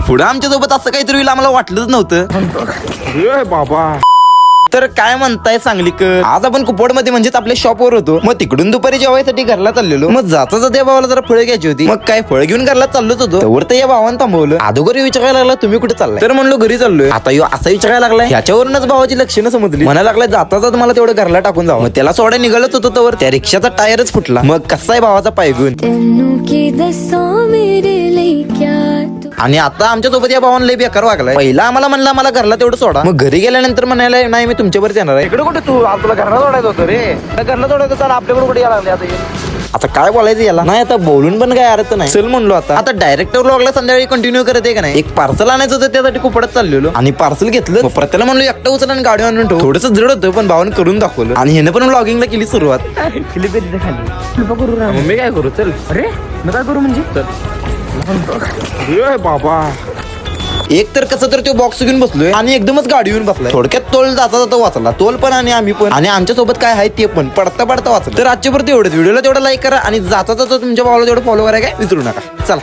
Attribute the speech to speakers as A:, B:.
A: पुढे आमच्या सोबत असं काहीतरी होईल आम्हाला वाटलंच नव्हतं बाबा. तर काय म्हणताय सांगलीकर, आज आपण कुपवाडमध्ये म्हणजेच आपल्या शॉपवर होतो. मग तिकडून दुपारी जेवायसाठी घरला चाललेलो. मग जाता जाता या भावाला जरा फळं घ्यायची होती. मग काय फळ घेऊन घरला चाललोच होतो. त्यावर तर या भावानं थांबवलं. अगोदर विचारायला लागला तुम्ही कुठे चाललाय. तर म्हणलो घरी चाललोय. आता यो असा विचारायला लागलाय. ह्याच्यावरूनच भावाची लक्षणं समजली. म्हणायला लागलाय जाता जाता मला तेवढं घरला टाकून जावं. मग त्याला सोडा निघालच होतं तर त्या रिक्षाचा टायरच फुटला. मग कसा आहे भावाचा पायगुण. आणि आता आमच्या सोबत या भावानं लय बेकार वागलाय. पहिला आम्हाला म्हणला मला घरला तेवढं सोडा. मग घरी गेल्यानंतर म्हणायला नाही मी तुमच्यावरच येणार आहे. इकडे कुठे तू तुला घरला सोडायचं होतं रे. घरला सोडायचं चाल आपल्याकडे कुठे यायला लागले आता काय बोलायचं याला. नाही आता बोलून पण काय अर्थ नाही. चल म्हणलो आता डायरेक्टर व्लॉगला संध्याकाळी कंटिन्यू करत आहे का नाही. एक पार्सल आणायचं होतं त्यासाठी कुपडत चाललेलो आणि पार्सल घेतलं. प्रत्येला म्हणलो एकटा उचल आणि गाडी आणून ठेव. थोडंसं जड होतं पण भावानं करून दाखवलं आणि ह्यानं पण व्लॉगिंगला केली सुरुवात. मी काय करू चल. अरे मी काय करू म्हणजे बाबा. एक तर कसं तर तो बॉक्स घेऊन बसलोय आणि एकदमच गाडी येऊन बसलाय. थोडक्यात तोल जाता जाता वाचला. तोल पण आणि आम्ही पण आणि आमच्या सोबत काय आहे ते पण पडता पडता वाचलं. तर आजच्या परत एवढंच. व्हिडिओला तेवढं लाईक करा आणि जाता जाता तुमच्या भावाला तेवढं फॉलो करा काय विसरू नका. चला.